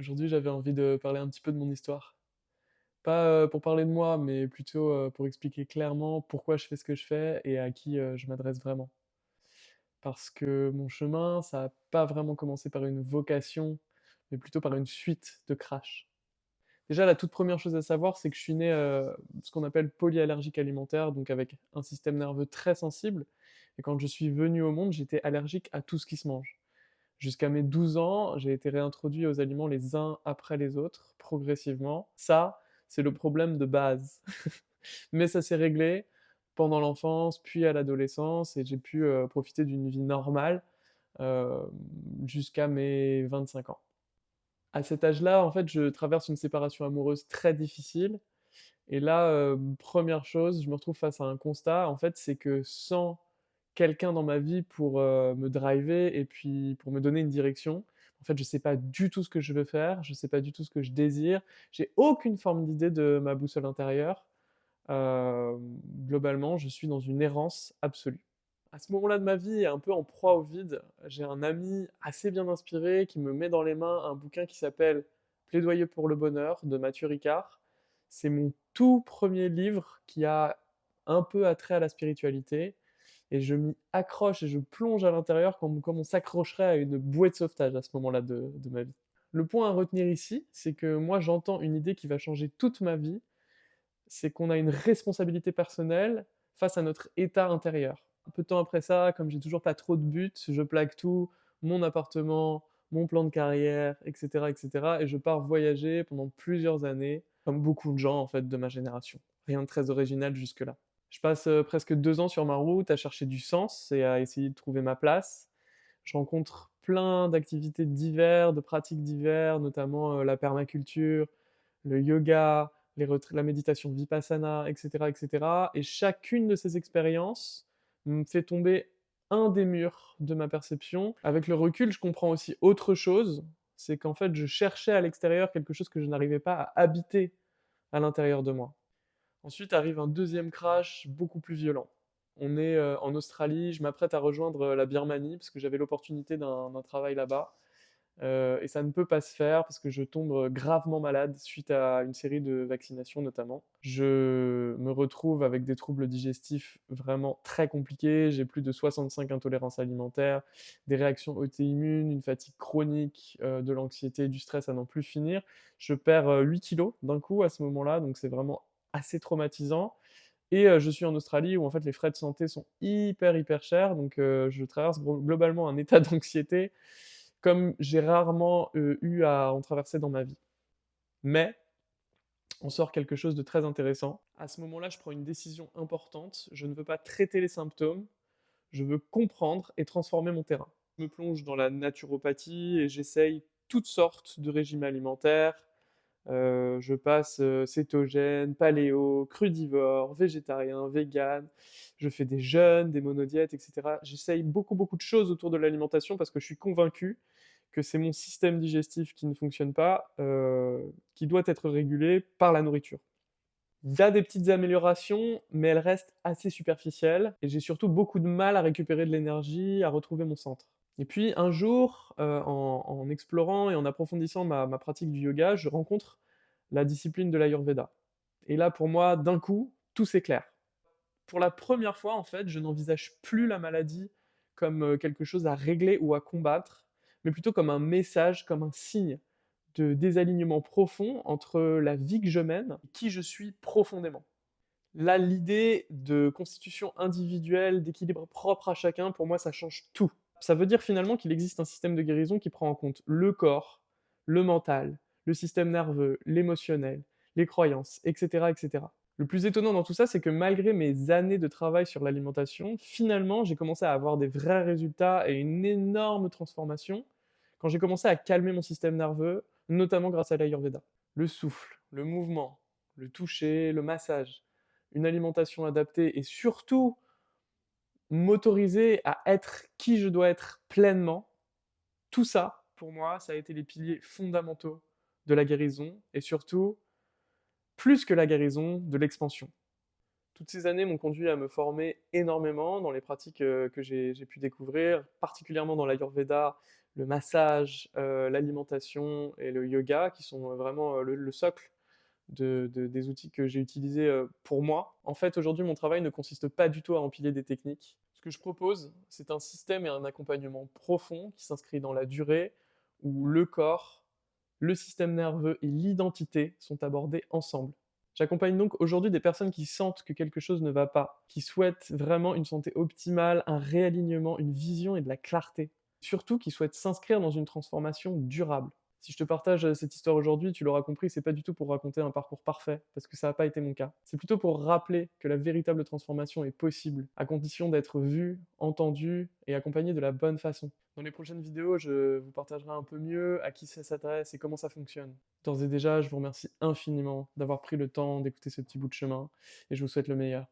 Aujourd'hui, j'avais envie de parler un petit peu de mon histoire. Pas, pour parler de moi, mais plutôt, pour expliquer clairement pourquoi je fais ce que je fais et à qui, je m'adresse vraiment. Parce que mon chemin, ça a pas vraiment commencé par une vocation, mais plutôt par une suite de crash. Déjà, la toute première chose à savoir, c'est que je suis né, ce qu'on appelle polyallergique alimentaire, donc avec un système nerveux très sensible et quand je suis venu au monde, j'étais allergique à tout ce qui se mange. Jusqu'à mes 12 ans, j'ai été réintroduit aux aliments les uns après les autres, progressivement. Ça, c'est le problème de base. Mais ça s'est réglé pendant l'enfance, puis à l'adolescence, et j'ai pu profiter d'une vie normale euh, jusqu'à mes 25 ans. À cet âge-là, en fait, je traverse une séparation amoureuse très difficile. Et là, première chose, je me retrouve face à un constat, en fait, c'est que sans quelqu'un dans ma vie pour me driver et puis pour me donner une direction, en fait, je sais pas du tout ce que je veux faire, je sais pas du tout ce que je désire, j'ai aucune forme d'idée de ma boussole intérieure. Globalement, je suis dans une errance absolue. À ce moment-là de ma vie, un peu en proie au vide, j'ai un ami assez bien inspiré qui me met dans les mains un bouquin qui s'appelle Plaidoyer pour le bonheur de Mathieu Ricard. C'est mon tout premier livre qui a un peu attrait à la spiritualité et je m'y accroche et je plonge à l'intérieur comme on s'accrocherait à une bouée de sauvetage à ce moment-là de ma vie. Le point à retenir ici, c'est que moi j'entends une idée qui va changer toute ma vie, c'est qu'on a une responsabilité personnelle face à notre état intérieur. Un peu de temps après ça, comme j'ai toujours pas trop de but, je plaque tout, mon appartement, mon plan de carrière, etc., etc., et je pars voyager pendant plusieurs années, comme beaucoup de gens en fait de ma génération. Rien de très original jusque-là. Je passe presque 2 ans sur ma route à chercher du sens et à essayer de trouver ma place. Je rencontre plein d'activités diverses, de pratiques diverses, notamment la permaculture, le yoga, la méditation vipassana, etc., etc. Et cetera. Et chacune de ces expériences me fait tomber un des murs de ma perception. Avec le recul, je comprends aussi autre chose, c'est qu'en fait, je cherchais à l'extérieur quelque chose que je n'arrivais pas à habiter à l'intérieur de moi. Ensuite arrive un deuxième crash beaucoup plus violent. On est en Australie, je m'apprête à rejoindre la Birmanie parce que j'avais l'opportunité d'un travail là-bas. Et ça ne peut pas se faire parce que je tombe gravement malade suite à une série de vaccinations notamment. Je me retrouve avec des troubles digestifs vraiment très compliqués, j'ai plus de 65 intolérances alimentaires, des réactions auto-immunes, une fatigue chronique, de l'anxiété, du stress à n'en plus finir. Je perds 8 kilos d'un coup à ce moment-là, donc c'est vraiment assez traumatisant. Et je suis en Australie où en fait les frais de santé sont hyper chers, donc je traverse globalement un état d'anxiété comme j'ai rarement eu à en traverser dans ma vie. Mais on sort quelque chose de très intéressant. À ce moment-là, je prends une décision importante. Je ne veux pas traiter les symptômes, je veux comprendre et transformer mon terrain. Je me plonge dans la naturopathie et j'essaye toutes sortes de régimes alimentaires. Je passe cétogène, paléo, crudivore, végétarien, vegan. Je fais des jeûnes, des monodiètes, etc. J'essaye beaucoup de choses autour de l'alimentation parce que je suis convaincu que c'est mon système digestif qui ne fonctionne pas, qui doit être régulé par la nourriture. Il y a des petites améliorations, mais elles restent assez superficielles, et j'ai surtout beaucoup de mal à récupérer de l'énergie, à retrouver mon centre. Et puis un jour, en explorant et en approfondissant ma pratique du yoga, je rencontre la discipline de l'Ayurveda. Et là, pour moi, d'un coup, tout s'éclaire. Pour la première fois, en fait, je n'envisage plus la maladie comme quelque chose à régler ou à combattre, mais plutôt comme un message, comme un signe de désalignement profond entre la vie que je mène et qui je suis profondément. Là, l'idée de constitution individuelle, d'équilibre propre à chacun, pour moi, ça change tout. Ça veut dire finalement qu'il existe un système de guérison qui prend en compte le corps, le mental, le système nerveux, l'émotionnel, les croyances, etc., etc. Le plus étonnant dans tout ça, c'est que malgré mes années de travail sur l'alimentation, finalement, j'ai commencé à avoir des vrais résultats et une énorme transformation quand j'ai commencé à calmer mon système nerveux, notamment grâce à l'Ayurveda. Le souffle, le mouvement, le toucher, le massage, une alimentation adaptée et surtout m'autoriser à être qui je dois être pleinement, tout ça, pour moi, ça a été les piliers fondamentaux de la guérison et surtout, plus que la guérison, de l'expansion. Toutes ces années m'ont conduit à me former énormément dans les pratiques que j'ai pu découvrir, particulièrement dans l'Ayurveda, le massage, l'alimentation et le yoga qui sont vraiment le socle des outils que j'ai utilisés pour moi. En fait, aujourd'hui, mon travail ne consiste pas du tout à empiler des techniques. Ce que je propose, c'est un système et un accompagnement profond qui s'inscrit dans la durée, où le corps, le système nerveux et l'identité sont abordés ensemble. J'accompagne donc aujourd'hui des personnes qui sentent que quelque chose ne va pas, qui souhaitent vraiment une santé optimale, un réalignement, une vision et de la clarté. Surtout qui souhaitent s'inscrire dans une transformation durable. Si je te partage cette histoire aujourd'hui, tu l'auras compris, c'est pas du tout pour raconter un parcours parfait, parce que ça n'a pas été mon cas. C'est plutôt pour rappeler que la véritable transformation est possible, à condition d'être vu, entendu et accompagné de la bonne façon. Dans les prochaines vidéos, je vous partagerai un peu mieux à qui ça s'adresse et comment ça fonctionne. D'ores et déjà, je vous remercie infiniment d'avoir pris le temps d'écouter ce petit bout de chemin, et je vous souhaite le meilleur.